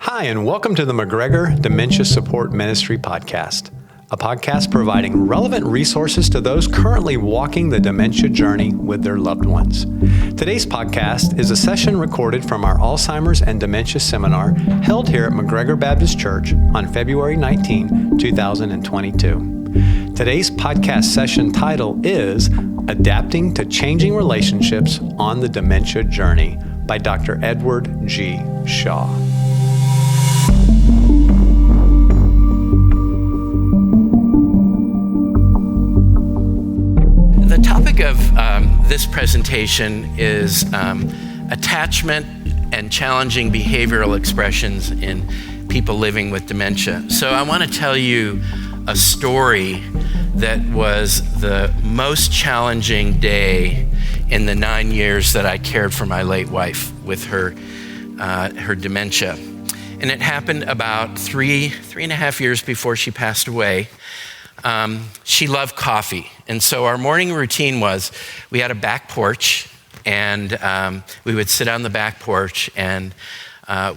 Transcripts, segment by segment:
Hi, and welcome to the McGregor Dementia Support Ministry Podcast, a podcast providing relevant resources to those currently walking the dementia journey with their loved ones. Today's podcast is a session recorded from our Alzheimer's and Dementia Seminar held here at McGregor Baptist Church on February 19, 2022. Today's podcast session title is Adapting to Changing Relationships on the Dementia Journey by Dr. Edward G. Shaw. The topic of this presentation is attachment and challenging behavioral expressions in people living with dementia. So I want to tell you a story that was the most challenging day in the 9 years that I cared for my late wife with her dementia. And it happened about three and a half years before she passed away. She loved coffee. And so our morning routine was we had a back porch and we would sit on the back porch and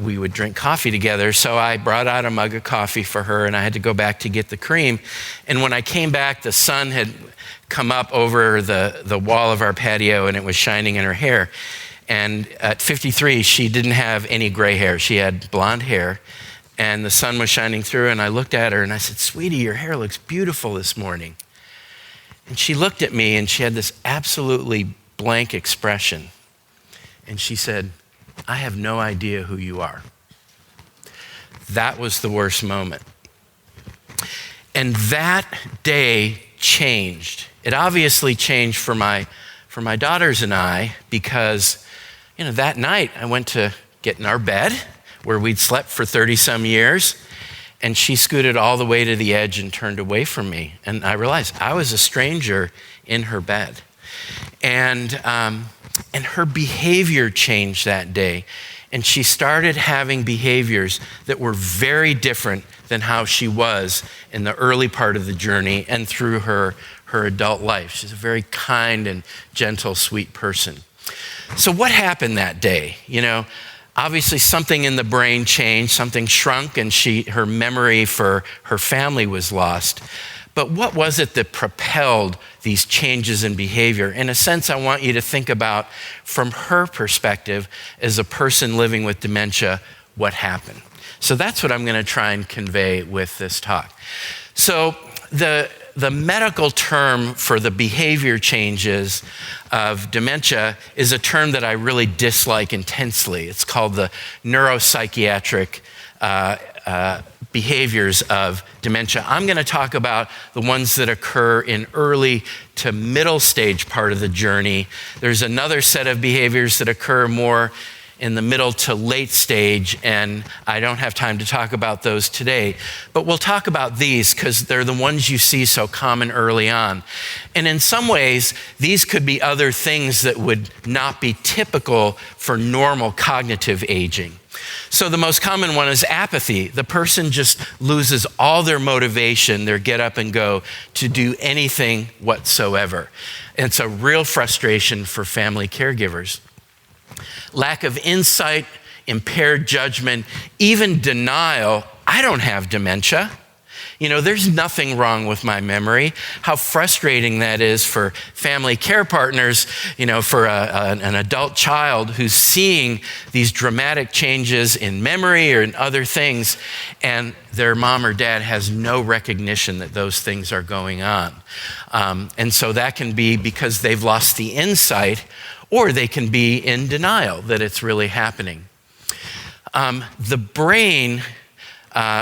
we would drink coffee together. So I brought out a mug of coffee for her and I had to go back to get the cream. And when I came back, the sun had come up over the wall of our patio and it was shining in her hair. And at 53, she didn't have any gray hair. She had blonde hair. And the sun was shining through, and I looked at her and I said, "Sweetie, your hair looks beautiful this morning." And she looked at me and she had this absolutely blank expression. And she said, "I have no idea who you are." That was the worst moment. And that day changed. It obviously changed for my daughters and I because, that night I went to get in our bed where we'd slept for 30 some years, and she scooted all the way to the edge and turned away from me. And I realized I was a stranger in her bed. And her behavior changed that day. And she started having behaviors that were very different than how she was in the early part of the journey and through her adult life. She's a very kind and gentle, sweet person. So what happened that day? Obviously something in the brain changed, something shrunk, and her memory for her family was lost. But what was it that propelled these changes in behavior? In a sense, I want you to think about, from her perspective, as a person living with dementia, what happened. So that's what I'm going to try and convey with this talk. So the medical term for the behavior changes of dementia is a term that I really dislike intensely. It's called the neuropsychiatric behaviors of dementia. I'm going to talk about the ones that occur in early to middle stage part of the journey. There's another set of behaviors that occur more in the middle to late stage, and I don't have time to talk about those today. But we'll talk about these because they're the ones you see so common early on. And in some ways, these could be other things that would not be typical for normal cognitive aging. So the most common one is apathy. The person just loses all their motivation, their get up and go, to do anything whatsoever. And it's a real frustration for family caregivers. Lack of insight, impaired judgment, even denial. I don't have dementia. There's nothing wrong with my memory. How frustrating that is for family care partners, for an adult child who's seeing these dramatic changes in memory or in other things, and their mom or dad has no recognition that those things are going on. And so that can be because they've lost the insight, or they can be in denial that it's really happening. The brain,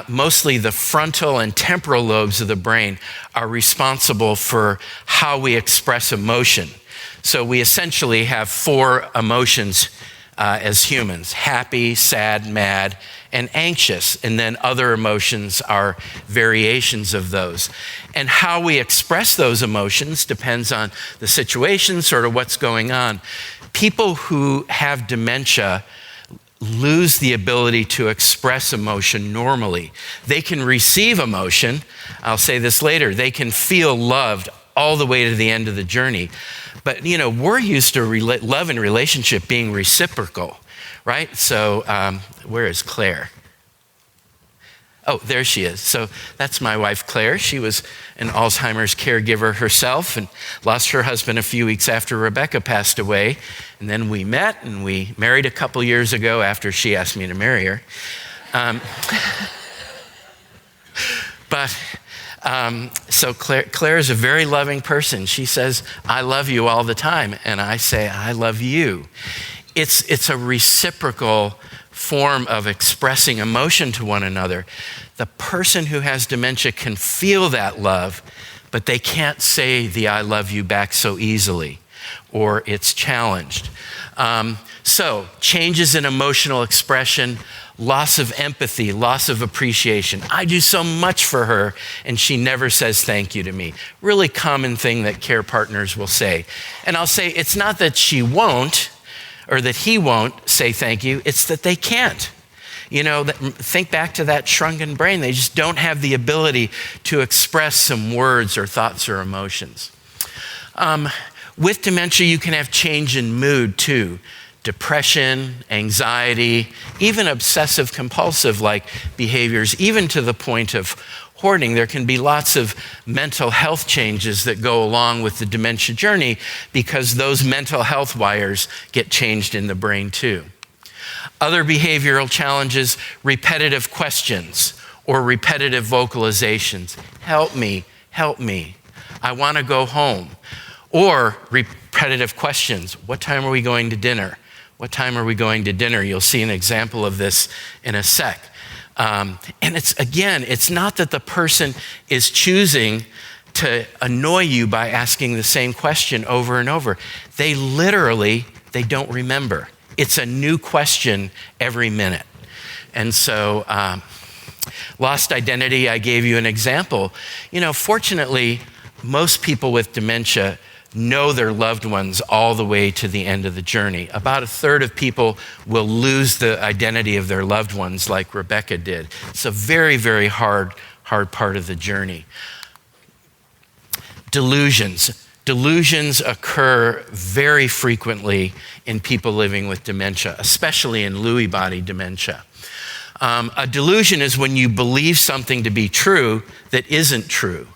mostly the frontal and temporal lobes of the brain, are responsible for how we express emotion. So we essentially have four emotions as humans: happy, sad, mad, and anxious. And then other emotions are variations of those. And how we express those emotions depends on the situation, sort of what's going on. People who have dementia lose the ability to express emotion normally. They can receive emotion. I'll say this later. They can feel loved all the way to the end of the journey. But, we're used to love and relationship being reciprocal, right? So where is Claire? Oh, there she is. So that's my wife, Claire. She was an Alzheimer's caregiver herself and lost her husband a few weeks after Rebecca passed away. And then we met and we married a couple years ago after she asked me to marry her. So Claire is a very loving person. She says, I love you all the time. And I say, I love you. It's a reciprocal form of expressing emotion to one another. The person who has dementia can feel that love, but they can't say the I love you back so easily, or it's challenged. So changes in emotional expression, loss of empathy, loss of appreciation. I do so much for her, and she never says thank you to me. Really common thing that care partners will say. And I'll say, it's not that she won't, or that he won't say thank you, it's that they can't. Think back to that shrunken brain. They just don't have the ability to express some words or thoughts or emotions. With dementia, you can have change in mood too. Depression, anxiety, even obsessive compulsive like behaviors, even to the point of hoarding. There can be lots of mental health changes that go along with the dementia journey because those mental health wires get changed in the brain too. Other behavioral challenges, repetitive questions or repetitive vocalizations. Help me, I want to go home. Or repetitive questions. What time are we going to dinner? What time are we going to dinner? You'll see an example of this in a sec. And it's not that the person is choosing to annoy you by asking the same question over and over. They don't remember. It's a new question every minute. And so, lost identity, I gave you an example. Fortunately, most people with dementia know their loved ones all the way to the end of the journey. About a third of people will lose the identity of their loved ones like Rebecca did. It's a very, very hard part of the journey. Delusions occur very frequently in people living with dementia, especially in Lewy body dementia. A delusion is when you believe something to be true that isn't true.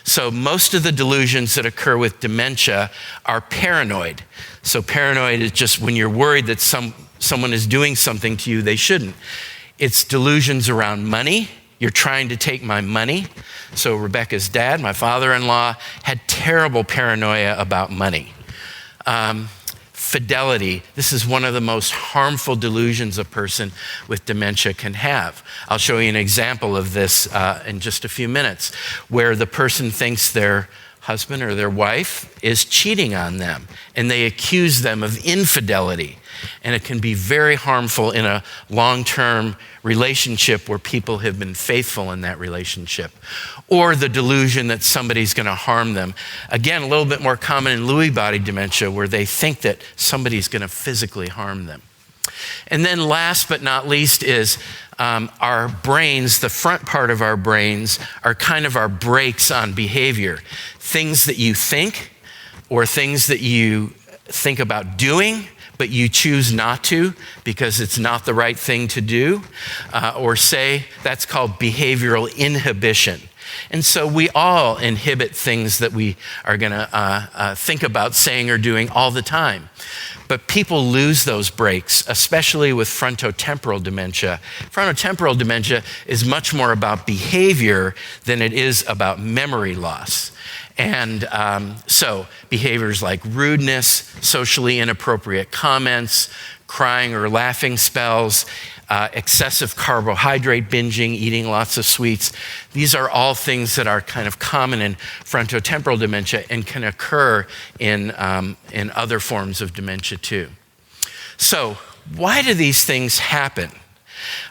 So most of the delusions that occur with dementia are paranoid. So paranoid is just when you're worried that someone is doing something to you they shouldn't. It's delusions around money. You're trying to take my money. So Rebecca's dad, my father-in-law, had terrible paranoia about money. Fidelity. This is one of the most harmful delusions a person with dementia can have. I'll show you an example of this in just a few minutes, where the person thinks their husband or their wife is cheating on them, and they accuse them of infidelity. And it can be very harmful in a long-term relationship where people have been faithful in that relationship. Or the delusion that somebody's going to harm them. Again, a little bit more common in Lewy body dementia, where they think that somebody's going to physically harm them. And then last but not least is our brains, the front part of our brains, are kind of our brakes on behavior. Things that you think, or things that you think about doing, but you choose not to because it's not the right thing to do, or say, that's called behavioral inhibition. And so we all inhibit things that we are going to think about saying or doing all the time. But people lose those brakes, especially with frontotemporal dementia. Frontotemporal dementia is much more about behavior than it is about memory loss. And so behaviors like rudeness, socially inappropriate comments, crying or laughing spells, excessive carbohydrate binging, eating lots of sweets. These are all things that are kind of common in frontotemporal dementia and can occur in other forms of dementia too. So why do these things happen?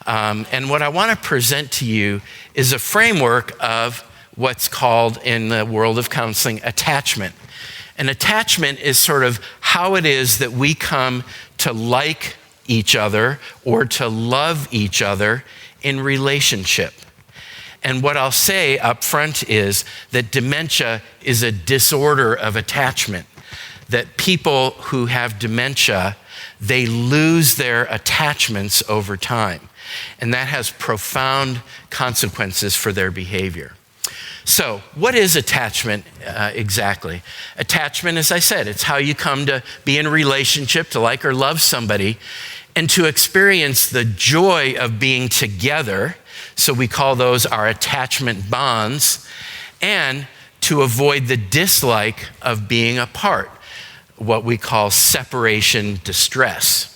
And what I want to present to you is a framework of what's called in the world of counseling attachment. And attachment is sort of how it is that we come to like each other or to love each other in relationship. And what I'll say up front is that dementia is a disorder of attachment, that people who have dementia, they lose their attachments over time. And that has profound consequences for their behavior. So, what is attachment exactly? Attachment, as I said, it's how you come to be in a relationship, to like or love somebody, and to experience the joy of being together. So we call those our attachment bonds, and to avoid the dislike of being apart, what we call separation distress.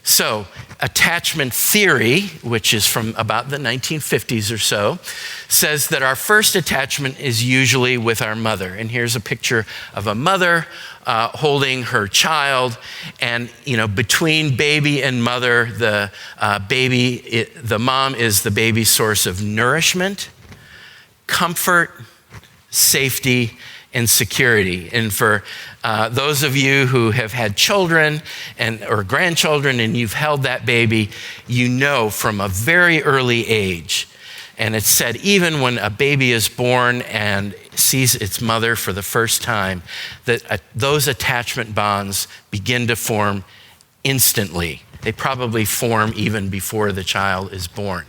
So, attachment theory, which is from about the 1950s or so, says that our first attachment is usually with our mother. And here's a picture of a mother holding her child. And, between baby and mother, the mom is the baby's source of nourishment, comfort, safety, and security. And for those of you who have had children or grandchildren and you've held that baby, you know from a very early age, and it's said even when a baby is born and sees its mother for the first time, that those attachment bonds begin to form instantly. They probably form even before the child is born.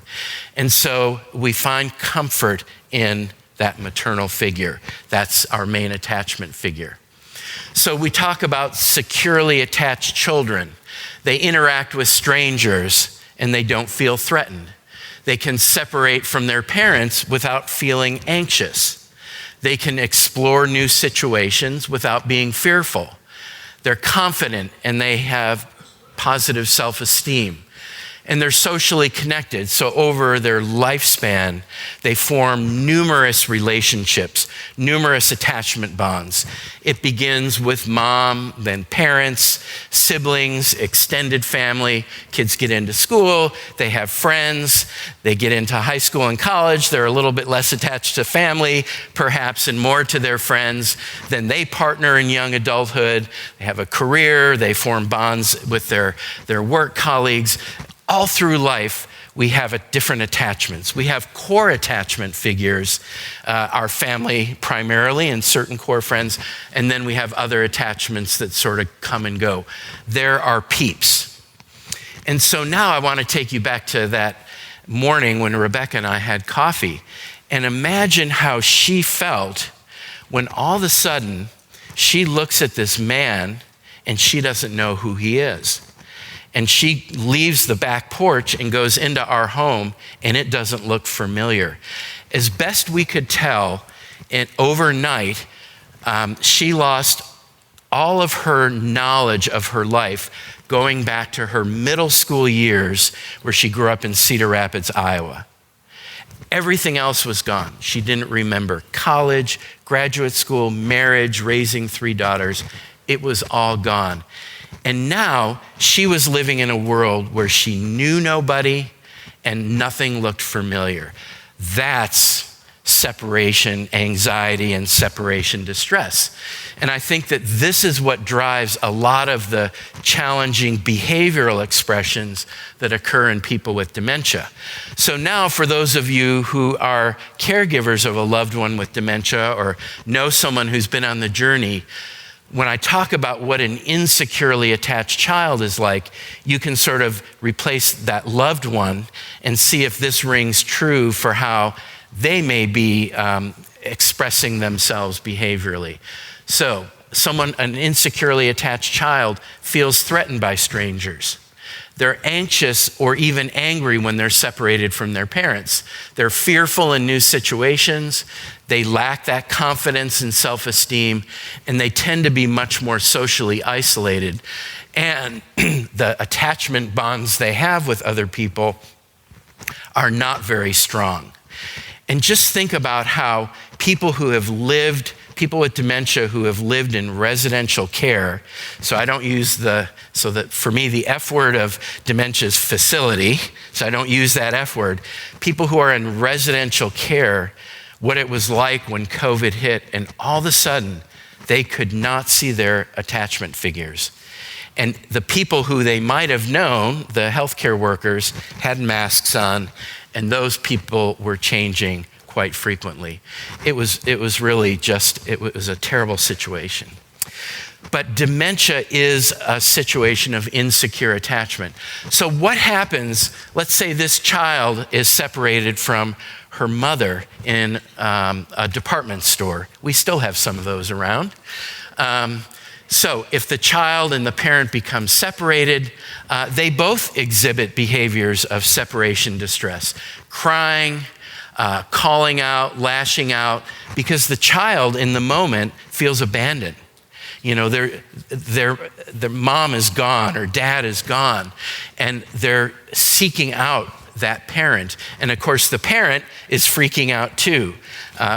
And so we find comfort in that maternal figure. That's our main attachment figure. So we talk about securely attached children. They interact with strangers and they don't feel threatened. They can separate from their parents without feeling anxious. They can explore new situations without being fearful. They're confident and they have positive self-esteem. And they're socially connected. So over their lifespan, they form numerous relationships, numerous attachment bonds. It begins with mom, then parents, siblings, extended family. Kids get into school, they have friends, they get into high school and college. They're a little bit less attached to family, perhaps, and more to their friends. Then they partner in young adulthood. They have a career, they form bonds with their work colleagues. All through life, we have different attachments. We have core attachment figures, our family primarily, and certain core friends, and then we have other attachments that sort of come and go. They're our peeps. And so now I want to take you back to that morning when Rebecca and I had coffee, and imagine how she felt when all of a sudden she looks at this man and she doesn't know who he is. And she leaves the back porch and goes into our home, and it doesn't look familiar. As best we could tell, overnight, she lost all of her knowledge of her life going back to her middle school years where she grew up in Cedar Rapids, Iowa. Everything else was gone. She didn't remember college, graduate school, marriage, raising 3 daughters. It was all gone. And now she was living in a world where she knew nobody and nothing looked familiar. That's separation anxiety and separation distress. And I think that this is what drives a lot of the challenging behavioral expressions that occur in people with dementia. So now for those of you who are caregivers of a loved one with dementia or know someone who's been on the journey, when I talk about what an insecurely attached child is like, you can sort of replace that loved one and see if this rings true for how they may be expressing themselves behaviorally. So an insecurely attached child feels threatened by strangers. They're anxious or even angry when they're separated from their parents. They're fearful in new situations. They lack that confidence and self-esteem, and they tend to be much more socially isolated. And the attachment bonds they have with other people are not very strong. And just think about how people with dementia who have lived in residential care, so I don't use for me the F word of dementia is facility, so I don't use that F word. People who are in residential care, what it was like when COVID hit, and all of a sudden they could not see their attachment figures. And the people who they might have known, the healthcare workers, had masks on, and those people were changing quite frequently. It was really it was a terrible situation. But dementia is a situation of insecure attachment. So what happens, let's say this child is separated from her mother in a department store. We still have some of those around. So if the child and the parent become separated, they both exhibit behaviors of separation distress, crying, calling out, lashing out, because the child in the moment feels abandoned. You know, their mom is gone or dad is gone, and they're seeking out that parent. And of course, the parent is freaking out too.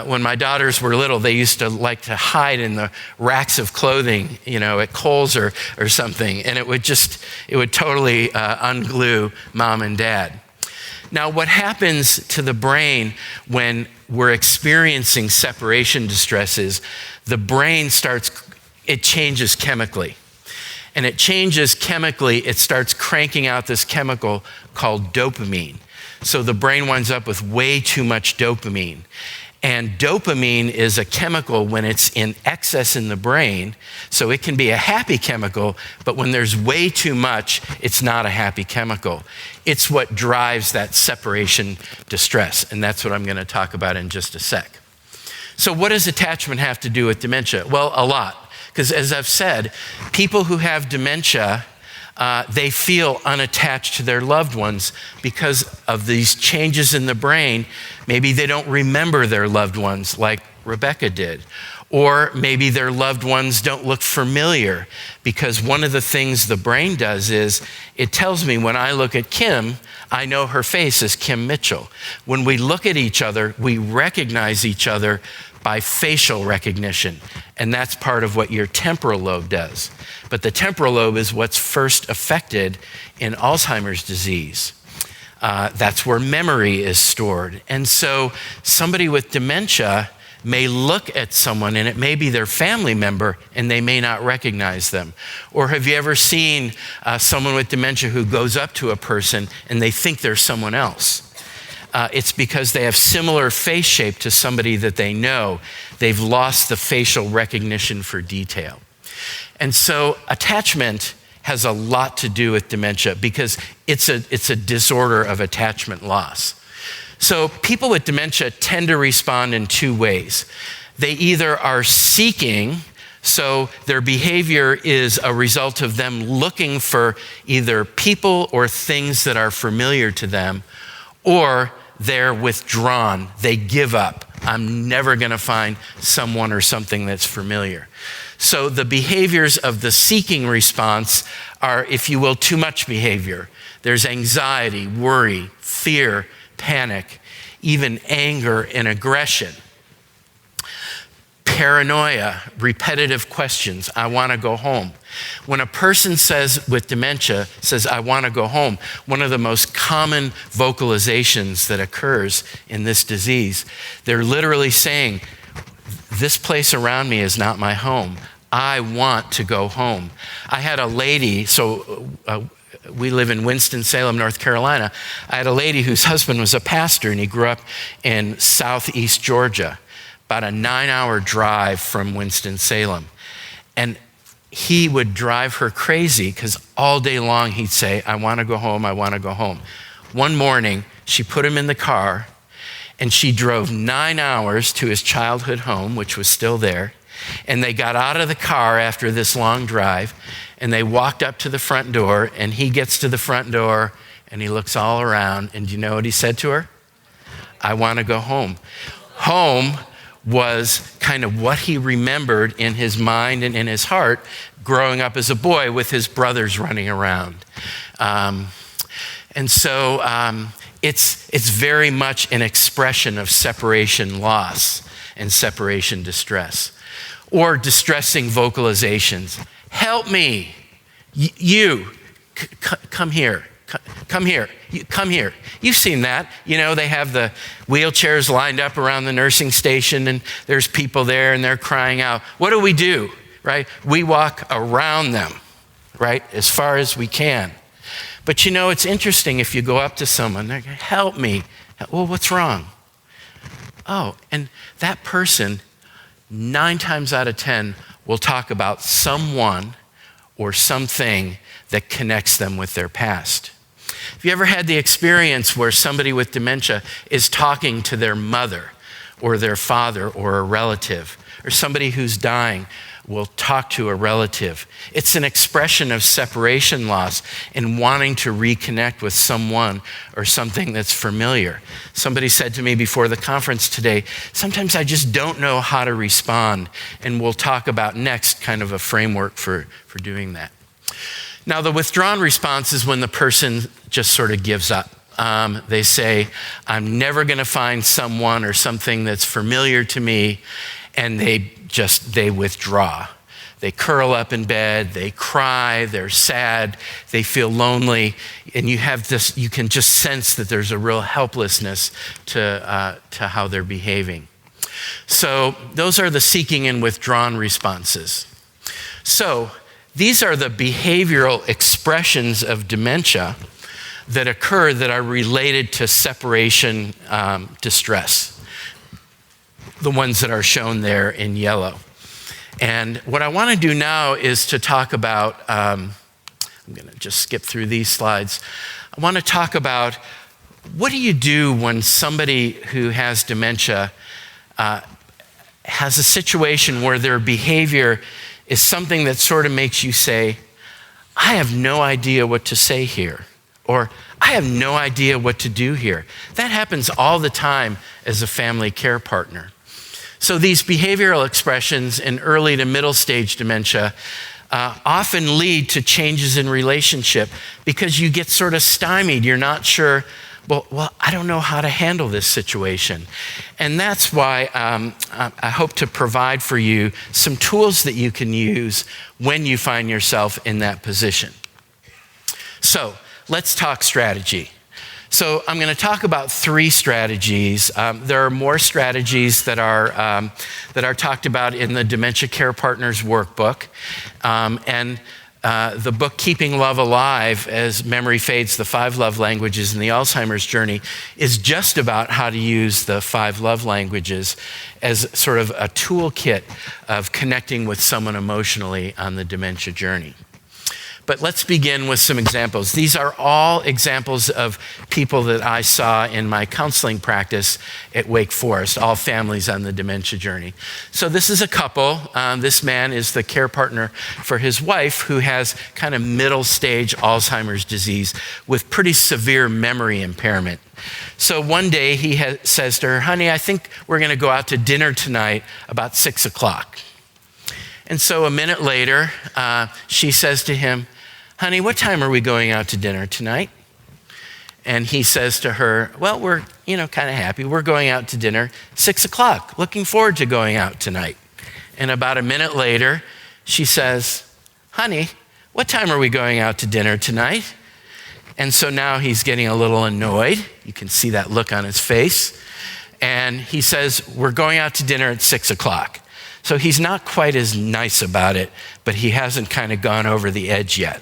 When my daughters were little, they used to like to hide in the racks of clothing, you know, at Kohl's or something, and it would totally unglue mom and dad. Now, what happens to the brain when we're experiencing separation distress is the brain it changes chemically. And it changes chemically, it starts cranking out this chemical called dopamine. So the brain winds up with way too much dopamine. And dopamine is a chemical when it's in excess in the brain. So it can be a happy chemical, but when there's way too much, it's not a happy chemical. It's what drives that separation distress. And that's what I'm going to talk about in just a sec. So what does attachment have to do with dementia? Well, a lot. Because as I've said, people who have dementia, they feel unattached to their loved ones because of these changes in the brain. Maybe they don't remember their loved ones like Rebecca did. Or maybe their loved ones don't look familiar, because one of the things the brain does is it tells me when I look at Kim, I know her face is Kim Mitchell. When we look at each other, we recognize each other by facial recognition. And that's part of what your temporal lobe does. But the temporal lobe is what's first affected in Alzheimer's disease. That's where memory is stored. And so somebody with dementia may look at someone, and it may be their family member, and they may not recognize them. Or have you ever seen someone with dementia who goes up to a person and they think they're someone else? It's because they have similar face shape to somebody that they know. They've lost the facial recognition for detail. And so attachment has a lot to do with dementia because it's a disorder of attachment loss. So people with dementia tend to respond in two ways. They either are seeking, so their behavior is a result of them looking for either people or things that are familiar to them, or they're withdrawn. They give up. I'm never going to find someone or something that's familiar. So the behaviors of the seeking response are, if you will, too much behavior. There's anxiety, worry, fear, panic, even anger and aggression. Paranoia, repetitive questions. I want to go home. When a person with dementia says, I want to go home, one of the most common vocalizations that occurs in this disease, they're literally saying, this place around me is not my home. I want to go home. I had a lady, we live in Winston-Salem, North Carolina. I had a lady whose husband was a pastor, and he grew up in southeast Georgia, about a 9-hour drive from Winston-Salem. And he would drive her crazy because all day long he'd say, I want to go home, I want to go home. One morning, she put him in the car, and she drove 9 hours to his childhood home, which was still there. And they got out of the car after this long drive, and they walked up to the front door, and he gets to the front door, and he looks all around, and do you know what he said to her? I want to go home. Home was kind of what he remembered in his mind and in his heart growing up as a boy with his brothers running around. And so it's very much an expression of separation loss and separation distress. Or distressing vocalizations. Help me. Come here. Come here. Come here. You've seen that. You know, they have the wheelchairs lined up around the nursing station, and there's people there, and they're crying out. What do? Right? We walk around them, right, as far as we can. But you know, it's interesting if you go up to someone, they're going, help me. Well, what's wrong? Oh, and that person 9 times out of 10 will talk about someone or something that connects them with their past. Have you ever had the experience where somebody with dementia is talking to their mother or their father or a relative, or somebody who's dying will talk to a relative? It's an expression of separation loss and wanting to reconnect with someone or something that's familiar. Somebody said to me before the conference today, sometimes I just don't know how to respond, and we'll talk about next kind of a framework for doing that. Now, the withdrawn response is when the person just sort of gives up. They say, I'm never going to find someone or something that's familiar to me, and they withdraw. They curl up in bed, they cry, they're sad, they feel lonely, and you can just sense that there's a real helplessness to how they're behaving. So those are the seeking and withdrawn responses. So these are the behavioral expressions of dementia that occur that are related to separation distress, the ones that are shown there in yellow. And what I want to do now is to talk about, I'm going to just skip through these slides. I want to talk about what do you do when somebody who has dementia has a situation where their behavior is something that sort of makes you say, I have no idea what to say here, or I have no idea what to do here. That happens all the time as a family care partner. So these behavioral expressions in early to middle stage dementia often lead to changes in relationship because you get sort of stymied. You're not sure, well, I don't know how to handle this situation. And that's why I hope to provide for you some tools that you can use when you find yourself in that position. So let's talk strategy. So I'm going to talk about 3 strategies. There are more strategies that are talked about in the Dementia Care Partners workbook. And the book, Keeping Love Alive as Memory Fades, the 5 Love Languages in the Alzheimer's Journey, is just about how to use the 5 love languages as sort of a toolkit of connecting with someone emotionally on the dementia journey. But let's begin with some examples. These are all examples of people that I saw in my counseling practice at Wake Forest, all families on the dementia journey. So this is a couple. This man is the care partner for his wife, who has kind of middle stage Alzheimer's disease with pretty severe memory impairment. So one day he says to her, honey, I think we're going to go out to dinner tonight about 6 o'clock. And so a minute later, she says to him, honey, what time are we going out to dinner tonight? And he says to her, well, we're, kind of happy. We're going out to dinner 6 o'clock. Looking forward to going out tonight. And about a minute later, she says, honey, what time are we going out to dinner tonight? And so now he's getting a little annoyed. You can see that look on his face. And he says, we're going out to dinner at 6 o'clock. So he's not quite as nice about it, but he hasn't kind of gone over the edge yet.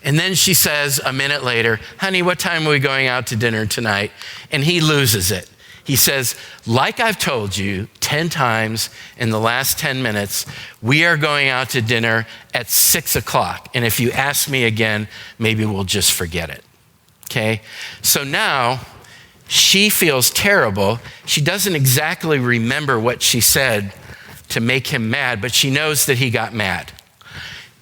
And then she says a minute later, honey, what time are we going out to dinner tonight? And he loses it. He says, like I've told you 10 times in the last 10 minutes, we are going out to dinner at 6 o'clock. And if you ask me again, maybe we'll just forget it. Okay? So now she feels terrible. She doesn't exactly remember what she said to make him mad, but she knows that he got mad.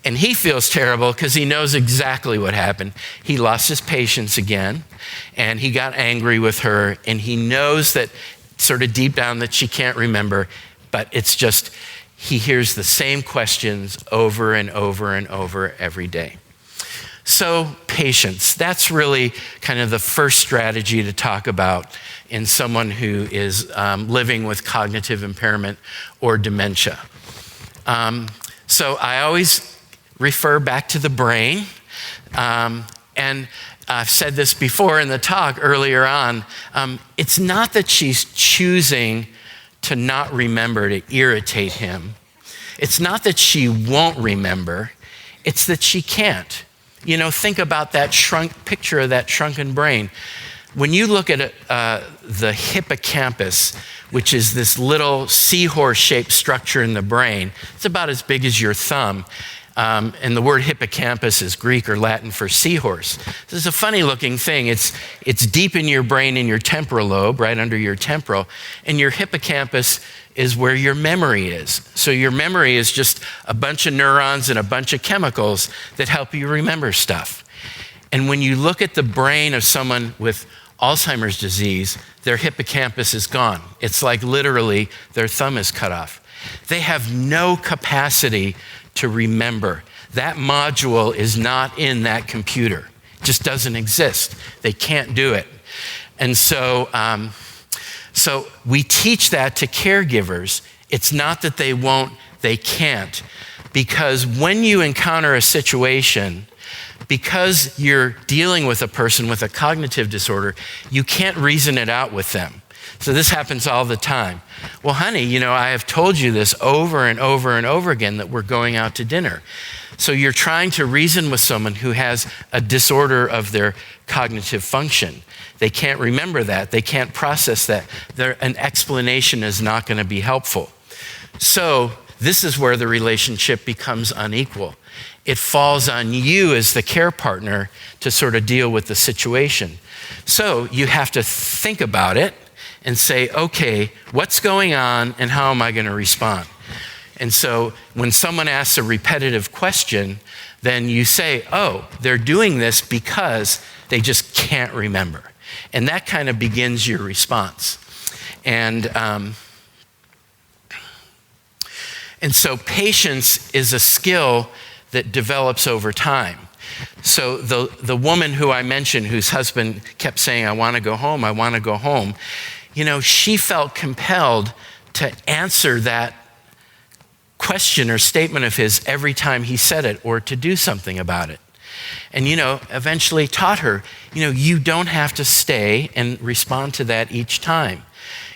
And he feels terrible because he knows exactly what happened. He lost his patience again, and he got angry with her, and he knows that sort of deep down that she can't remember, but it's just, he hears the same questions over and over and over every day. So patience, that's really kind of the first strategy to talk about in someone who is living with cognitive impairment or dementia. So I always refer back to the brain. And I've said this before in the talk earlier on. It's not that she's choosing to not remember to irritate him. It's not that she won't remember. It's that she can't. Think about that picture of that shrunken brain. When you look at the hippocampus, which is this little seahorse-shaped structure in the brain, it's about as big as your thumb. And the word hippocampus is Greek or Latin for seahorse. This is a funny looking thing. It's deep in your brain in your temporal lobe, right under your temporal, and your hippocampus is where your memory is. So your memory is just a bunch of neurons and a bunch of chemicals that help you remember stuff. And when you look at the brain of someone with Alzheimer's disease, their hippocampus is gone. It's like literally their thumb is cut off. They have no capacity to remember. That module is not in that computer. It just doesn't exist. They can't do it. And so we teach that to caregivers. It's not that they won't, they can't. Because when you encounter a situation, because you're dealing with a person with a cognitive disorder, you can't reason it out with them. So this happens all the time. Well, honey, I have told you this over and over and over again that we're going out to dinner. So you're trying to reason with someone who has a disorder of their cognitive function. They can't remember that. They can't process that. An explanation is not going to be helpful. So this is where the relationship becomes unequal. It falls on you as the care partner to sort of deal with the situation. So you have to think about it and say, okay, what's going on and how am I going to respond? And so when someone asks a repetitive question, then you say, oh, they're doing this because they just can't remember. And that kind of begins your response. And so patience is a skill that develops over time. So the woman who I mentioned, whose husband kept saying, I want to go home, I want to go home, she felt compelled to answer that question or statement of his every time he said it or to do something about it. And, eventually taught her, you don't have to stay and respond to that each time.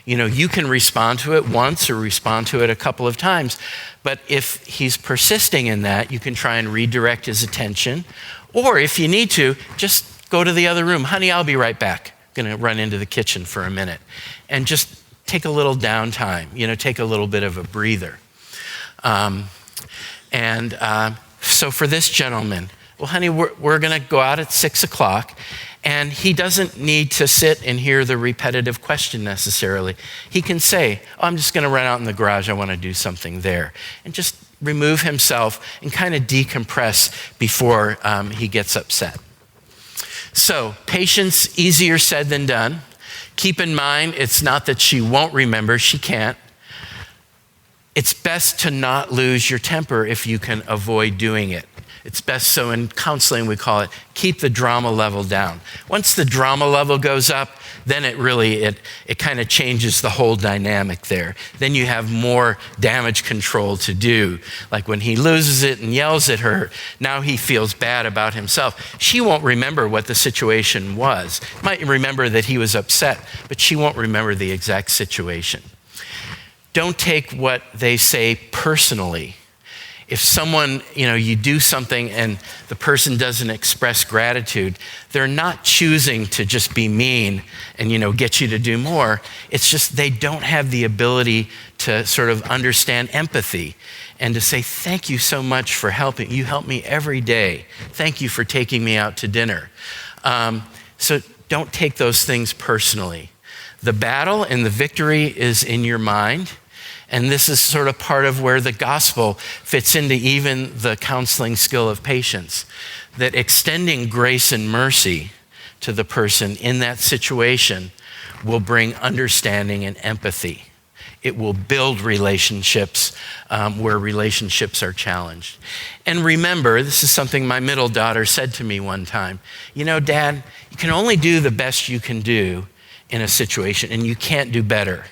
You can respond to it once or respond to it a couple of times. But if he's persisting in that, you can try and redirect his attention. Or if you need to, just go to the other room. Honey, I'll be right back. I'm going to run into the kitchen for a minute. And just take a little downtime, take a little bit of a breather. So for this gentleman, well, honey, we're going to go out at 6 o'clock. And he doesn't need to sit and hear the repetitive question necessarily. He can say, oh, I'm just going to run out in the garage. I want to do something there. And just remove himself and kind of decompress before he gets upset. So patience, easier said than done. Keep in mind, it's not that she won't remember. She can't. It's best to not lose your temper if you can avoid doing it. It's best, so in counseling we call it, keep the drama level down. Once the drama level goes up, then it kind of changes the whole dynamic there. Then you have more damage control to do. Like when he loses it and yells at her, now he feels bad about himself. She won't remember what the situation was. Might remember that he was upset, but she won't remember the exact situation. Don't take what they say personally. If someone, you do something and the person doesn't express gratitude, they're not choosing to just be mean and, get you to do more. It's just they don't have the ability to sort of understand empathy and to say, thank you so much for helping. You help me every day. Thank you for taking me out to dinner. So don't take those things personally. The battle and the victory is in your mind. And this is sort of part of where the gospel fits into even the counseling skill of patience, that extending grace and mercy to the person in that situation will bring understanding and empathy. It will build relationships where relationships are challenged. And remember, this is something my middle daughter said to me one time. Dad, you can only do the best you can do in a situation, and you can't do better.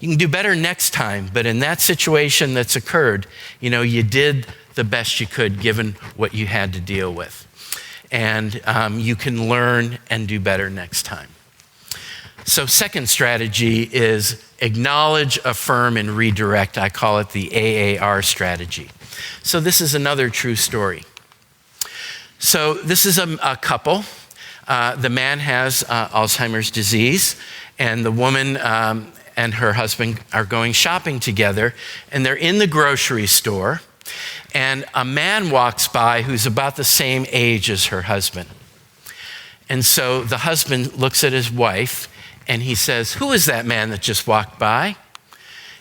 You can do better next time, but in that situation that's occurred, you did the best you could given what you had to deal with. And you can learn and do better next time. So second strategy is acknowledge, affirm, and redirect. I call it the AAR strategy. So this is another true story. So this is a couple. The man has Alzheimer's disease, and the woman and her husband are going shopping together, and they're in the grocery store, and a man walks by who's about the same age as her husband. And so the husband looks at his wife, and he says, "Who is that man that just walked by?"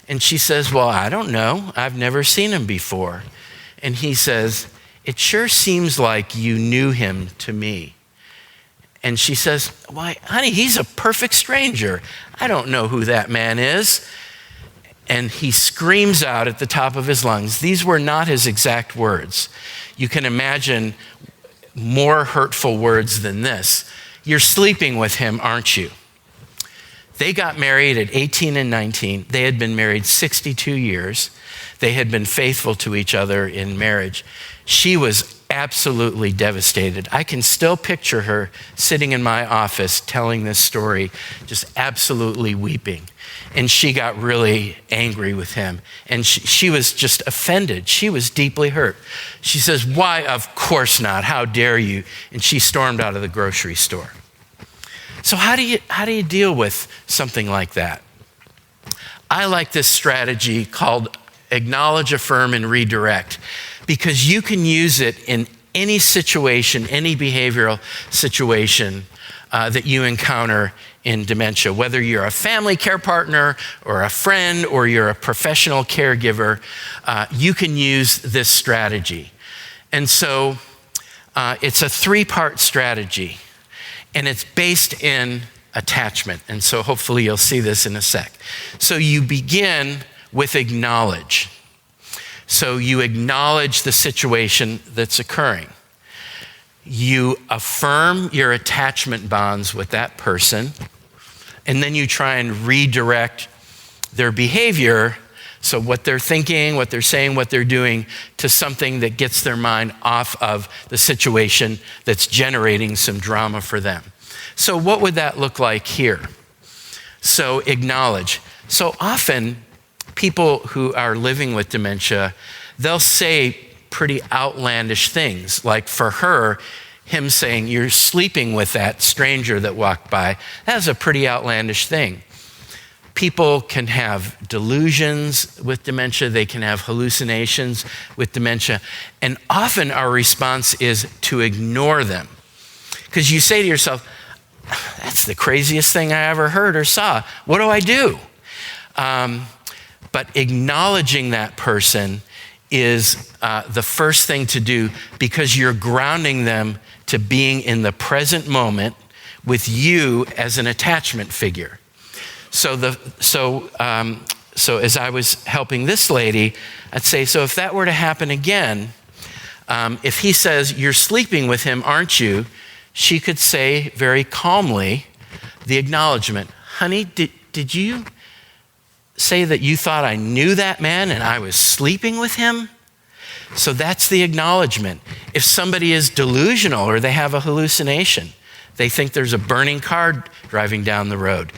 And she says, "Well, I don't know. I've never seen him before." And he says, "It sure seems like you knew him to me." And she says, "Why, honey, he's a perfect stranger. I don't know who that man is." And he screams out at the top of his lungs. These were not his exact words. You can imagine more hurtful words than this. "You're sleeping with him, aren't you?" They got married at 18 and 19. They had been married 62 years. They had been faithful to each other in marriage. She was absolutely devastated. I can still picture her sitting in my office telling this story, just absolutely weeping. And she got really angry with him. And she was just offended. She was deeply hurt. She says, "Why, of course not. How dare you?" And she stormed out of the grocery store. So how do you deal with something like that? I like this strategy called acknowledge, affirm, and redirect, because you can use it in any situation, any behavioral situation that you encounter in dementia. Whether you're a family care partner or a friend or you're a professional caregiver, you can use this strategy. And so it's a 3-part strategy, and it's based in attachment. And so hopefully you'll see this in a sec. So you begin with acknowledge. So you acknowledge the situation that's occurring. You affirm your attachment bonds with that person, and then you try and redirect their behavior, so what they're thinking, what they're saying, what they're doing, to something that gets their mind off of the situation that's generating some drama for them. So what would that look like here? So acknowledge. So often people who are living with dementia, they'll say pretty outlandish things. Like for her, him saying, "You're sleeping with that stranger that walked by," that's a pretty outlandish thing. People can have delusions with dementia. They can have hallucinations with dementia. And often our response is to ignore them. Because you say to yourself, "That's the craziest thing I ever heard or saw. What do I do?" But acknowledging that person is the first thing to do, because you're grounding them to being in the present moment with you as an attachment figure. So as I was helping this lady, I'd say, so if that were to happen again, if he says, "You're sleeping with him, aren't you?" she could say very calmly the acknowledgement, "Honey, did you say that you thought I knew that man and I was sleeping with him?" So that's the acknowledgement. If somebody is delusional or they have a hallucination, they think there's a burning car driving down the road.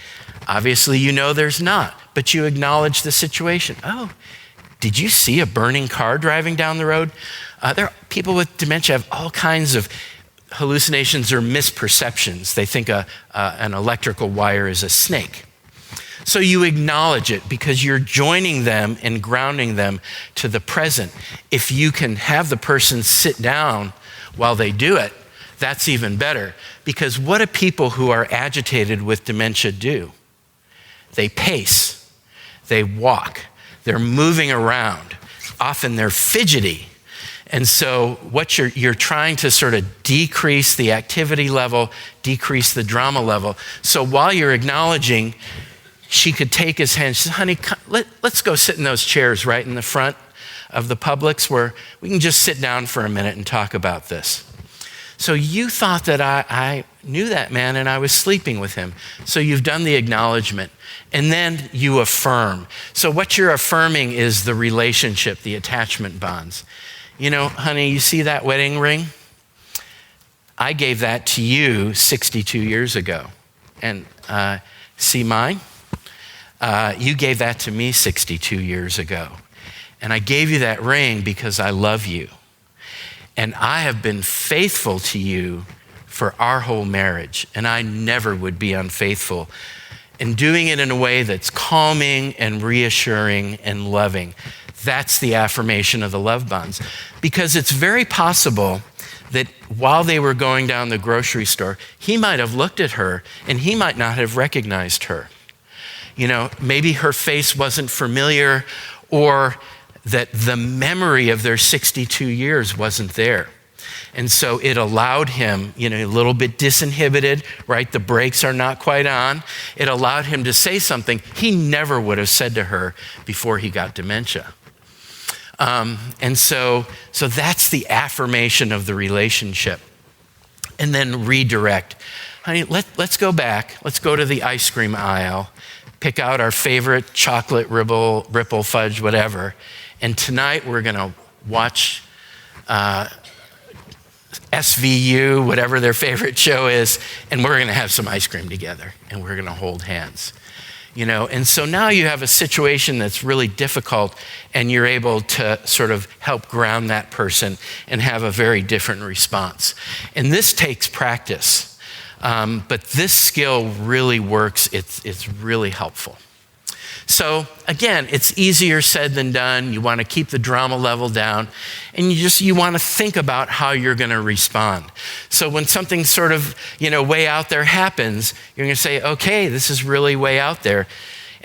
Obviously, you know there's not, but you acknowledge the situation. "Oh, did you see a burning car driving down the road?" People with dementia have all kinds of hallucinations or misperceptions. They think an electrical wire is a snake. So you acknowledge it because you're joining them and grounding them to the present. If you can have the person sit down while they do it, that's even better. Because what do people who are agitated with dementia do? They pace, they walk, they're moving around. Often they're fidgety. And so what you're trying to sort of decrease the activity level, decrease the drama level. So while you're acknowledging, she could take his hand. She says, "Honey, let's go sit in those chairs right in the front of the Publix where we can just sit down for a minute and talk about this. So you thought that I knew that man and I was sleeping with him." So you've done the acknowledgement, and then you affirm. So what you're affirming is the relationship, the attachment bonds. "You know, honey, you see that wedding ring? I gave that to you 62 years ago. And see mine? You gave that to me 62 years ago. And I gave you that ring because I love you. And I have been faithful to you for our whole marriage, and I never would be unfaithful. And doing it in a way that's calming and reassuring and loving. That's the affirmation of the love bonds. Because it's very possible that while they were going down the grocery store, he might have looked at her and he might not have recognized her. You know, maybe her face wasn't familiar, or that the memory of their 62 years wasn't there. And so it allowed him, you know, a little bit disinhibited, right? The brakes are not quite on. It allowed him to say something he never would have said to her before he got dementia. And so that's the affirmation of the relationship. And then redirect. Honey, let's go back. Let's go to the ice cream aisle, pick out our favorite chocolate ripple fudge, whatever. And tonight we're going to watch SVU, whatever their favorite show is, and we're going to have some ice cream together, and we're going to hold hands. You know, and so now you have a situation that's really difficult, and you're able to sort of help ground that person and have a very different response. And this takes practice, but this skill really works. It's really helpful. So again, it's easier said than done. You want to keep the drama level down, and you want to think about how you're going to respond. So when something sort of, you know, way out there happens, you're going to say, okay, this is really way out there.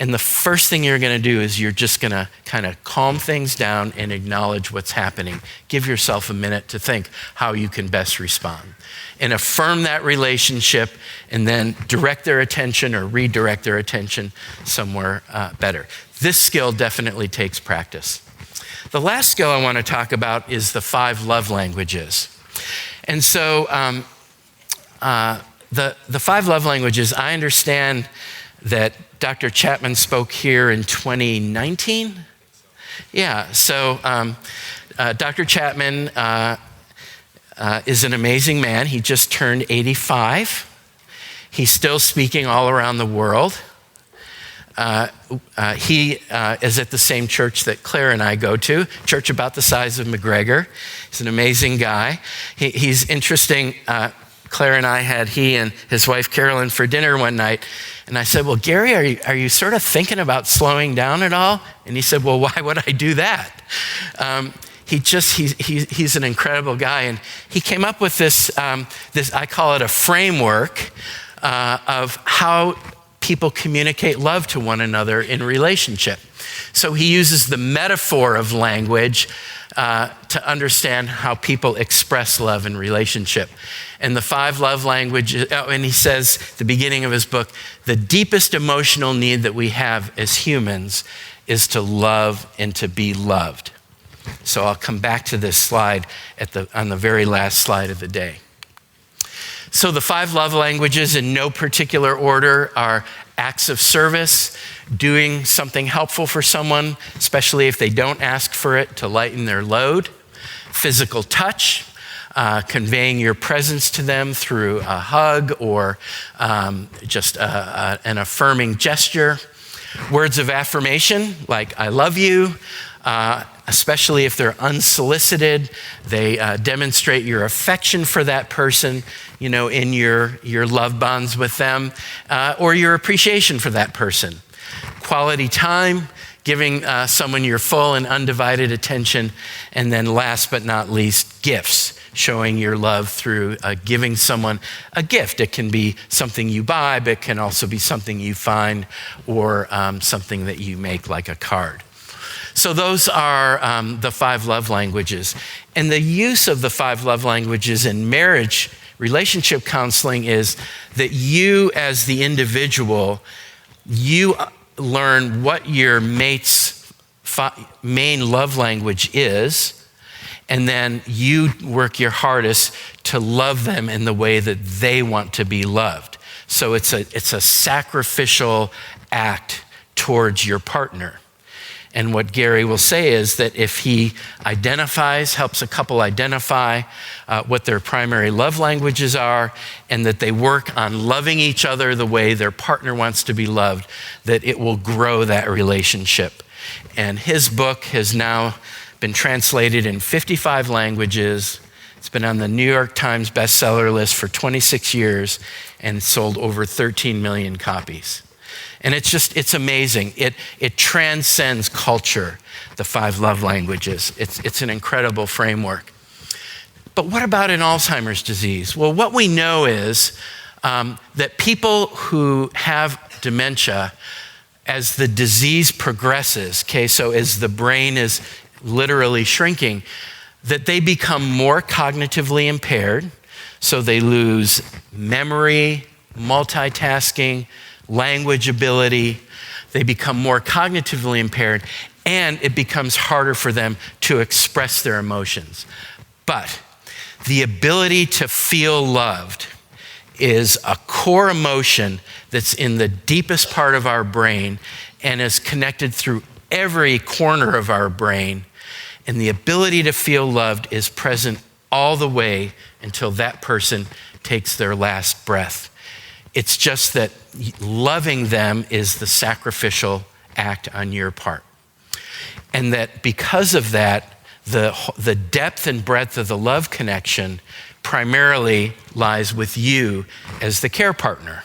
And the first thing you're going to do is you're just going to kind of calm things down and acknowledge what's happening. Give yourself a minute to think how you can best respond. And affirm that relationship, and then direct their attention or redirect their attention somewhere better. This skill definitely takes practice. The last skill I want to talk about is the 5 love languages. And so the 5 love languages, I understand that Dr. Chapman spoke here in 2019. Yeah, so Dr. Chapman is an amazing man. He just turned 85. He's still speaking all around the world. He is at the same church that Claire and I go to, church about the size of McGregor. He's an amazing guy. He's interesting. Claire and I had he and his wife Carolyn for dinner one night. And I said, well, Gary, are you sort of thinking about slowing down at all? And he said, well, why would I do that? He's an incredible guy. And he came up with this I call it a framework of how people communicate love to one another in relationship. So he uses the metaphor of language to understand how people express love in relationship. And the 5 love languages, and he says at the beginning of his book, the deepest emotional need that we have as humans is to love and to be loved. So I'll come back to this slide on the very last slide of the day. So the 5 love languages in no particular order are acts of service, doing something helpful for someone, especially if they don't ask for it, to lighten their load, physical touch, conveying your presence to them through a hug or just an affirming gesture, words of affirmation like I love you, especially if they're unsolicited. They demonstrate your affection for that person, you know, in your love bonds with them, or your appreciation for that person. Quality time, giving someone your full and undivided attention. And then last but not least, gifts, showing your love through giving someone a gift. It can be something you buy, but it can also be something you find or something that you make, like a card. So those are the 5 love languages. And the use of the 5 love languages in marriage relationship counseling is that you as the individual, you learn what your mate's main love language is, and then you work your hardest to love them in the way that they want to be loved. So it's a sacrificial act towards your partner. And what Gary will say is that if he helps a couple identify what their primary love languages are, and that they work on loving each other the way their partner wants to be loved, that it will grow that relationship. And his book has now been translated in 55 languages, It's been on the New York Times bestseller list for 26 years and sold over 13 million copies. And it's amazing. It transcends culture, the 5 love languages. It's an incredible framework. But what about in Alzheimer's disease? Well, what we know is that people who have dementia, as the disease progresses, so as the brain is literally shrinking, that they become more cognitively impaired. So they lose memory, multitasking, language ability. They become more cognitively impaired, and it becomes harder for them to express their emotions. But the ability to feel loved is a core emotion that's in the deepest part of our brain and is connected through every corner of our brain. And the ability to feel loved is present all the way until that person takes their last breath. It's just that loving them is the sacrificial act on your part. And that because of that, the depth and breadth of the love connection primarily lies with you as the care partner.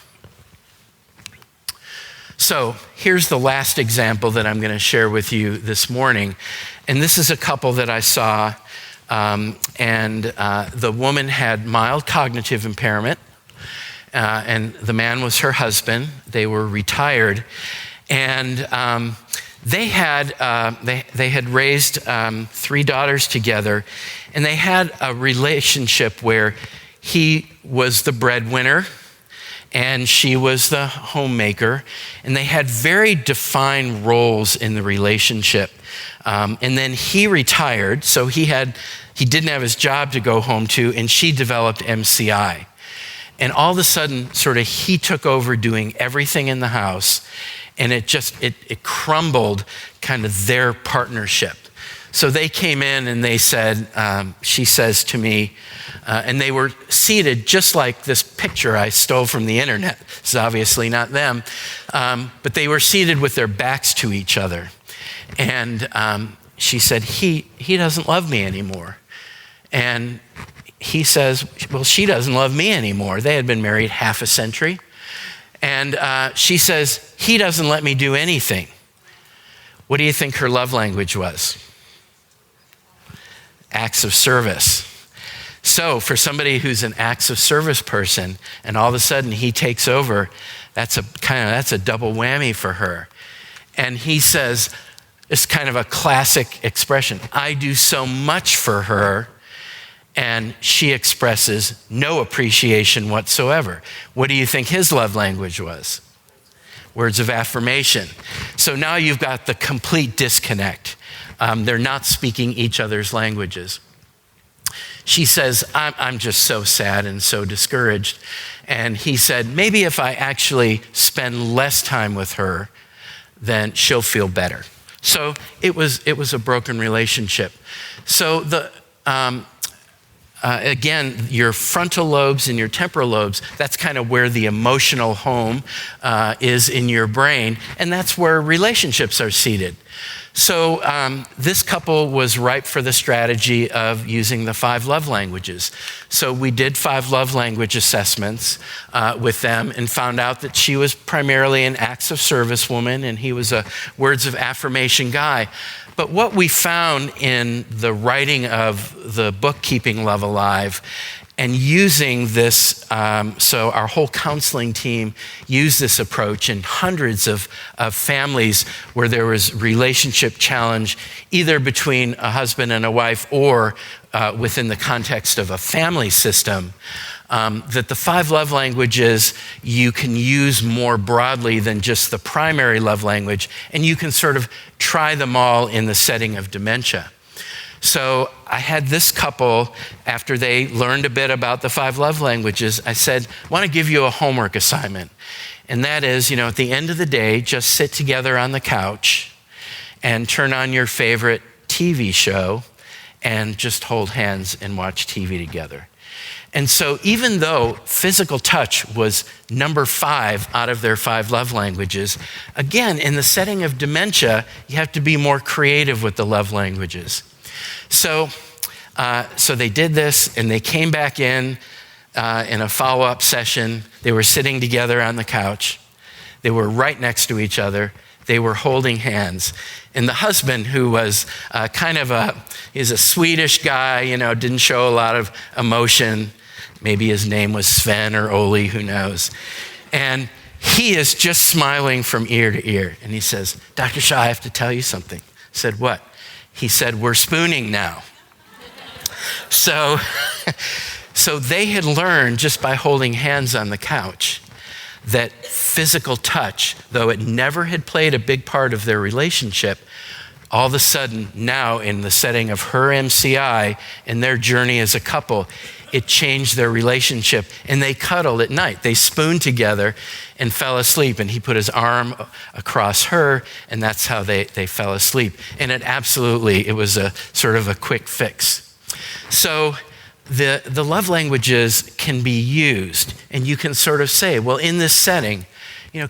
So here's the last example that I'm going to share with you this morning. And this is a couple that I saw, and the woman had mild cognitive impairment, and the man was her husband. They were retired, and they had raised 3 daughters together, and they had a relationship where he was the breadwinner and she was the homemaker, and they had very defined roles in the relationship. And then he retired, so he didn't have his job to go home to, and she developed MCI. And all of a sudden, sort of, he took over doing everything in the house, and it crumbled kind of their partnership. So they came in and they said, she says to me, and they were seated just like this picture I stole from the internet. It's obviously not them, but they were seated with their backs to each other. And she said, he doesn't love me anymore. And he says, well, she doesn't love me anymore. They had been married half a century. And she says, he doesn't let me do anything. What do you think her love language was? Acts of service. So for somebody who's an acts of service person, and all of a sudden he takes over, that's a double whammy for her. And he says, it's kind of a classic expression, I do so much for her, and she expresses no appreciation whatsoever. What do you think his love language was? Words of affirmation. So now you've got the complete disconnect. They're not speaking each other's languages. She says, I'm just so sad and so discouraged. And he said, maybe if I actually spend less time with her, then she'll feel better. So it was a broken relationship. So again, your frontal lobes and your temporal lobes, that's kind of where the emotional home is in your brain, and that's where relationships are seated. So this couple was ripe for the strategy of using the 5 love languages. So we did 5 love language assessments with them and found out that she was primarily an acts of service woman and he was a words of affirmation guy. But what we found in the writing of the book Keeping Love Alive and using this, so our whole counseling team used this approach in hundreds of families where there was relationship challenge, either between a husband and a wife or within the context of a family system, that the 5 love languages you can use more broadly than just the primary love language, and you can sort of try them all in the setting of dementia. So I had this couple, after they learned a bit about the 5 love languages, I said, I want to give you a homework assignment. And that is, at the end of the day, just sit together on the couch and turn on your favorite TV show and just hold hands and watch TV together. And so even though physical touch was number 5 out of their 5 love languages, again, in the setting of dementia, you have to be more creative with the love languages. So So they did this, and they came back in a follow-up session. They were sitting together on the couch. They were right next to each other. They were holding hands. And the husband, who was he's a Swedish guy, didn't show a lot of emotion. Maybe his name was Sven or Oli, who knows. And he is just smiling from ear to ear. And he says, "Dr. Shaw, I have to tell you something." I said, "What?" He said, "We're spooning now." So they had learned just by holding hands on the couch that physical touch, though it never had played a big part of their relationship, all of a sudden now in the setting of her MCI and their journey as a couple, it changed their relationship. And they cuddled at night. They spooned together and fell asleep. And he put his arm across her, and that's how they fell asleep. And it was a sort of a quick fix. So the love languages can be used, and you can sort of say, well, in this setting,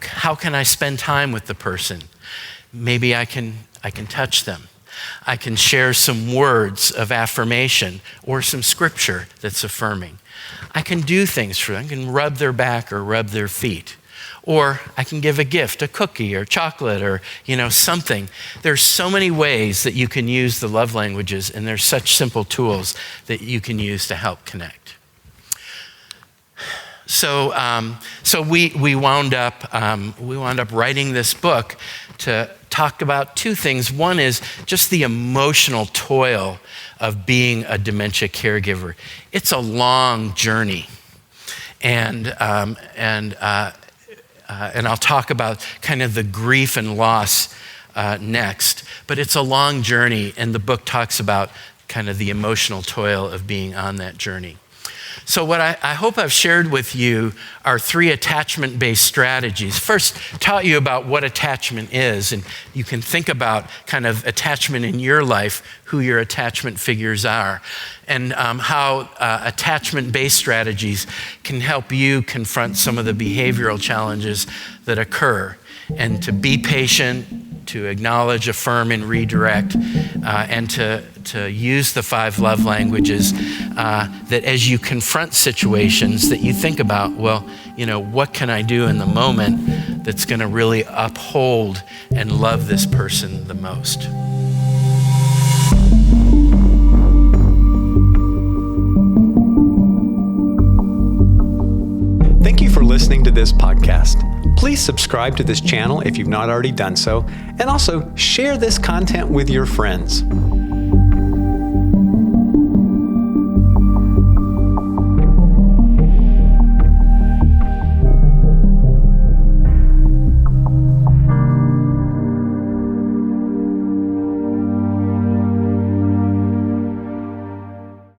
how can I spend time with the person? Maybe I can touch them. I can share some words of affirmation or some scripture that's affirming. I can do things for them. I can rub their back or rub their feet. Or I can give a gift, a cookie or chocolate or, something. There's so many ways that you can use the love languages, and there's such simple tools that you can use to help connect. So we wound up writing this book to talk about two things. One is just the emotional toil of being a dementia caregiver. It's a long journey, and I'll talk about kind of the grief and loss next. But it's a long journey, and the book talks about kind of the emotional toil of being on that journey. So what I hope I've shared with you are 3 attachment-based strategies. First, taught you about what attachment is, and you can think about kind of attachment in your life, who your attachment figures are, and how attachment-based strategies can help you confront some of the behavioral challenges that occur, and to be patient, to acknowledge, affirm, and redirect, and to use the 5 love languages, that as you confront situations that you think about, well, what can I do in the moment that's going to really uphold and love this person the most? Thank you for listening to this podcast. Please subscribe to this channel if you've not already done so, and also share this content with your friends.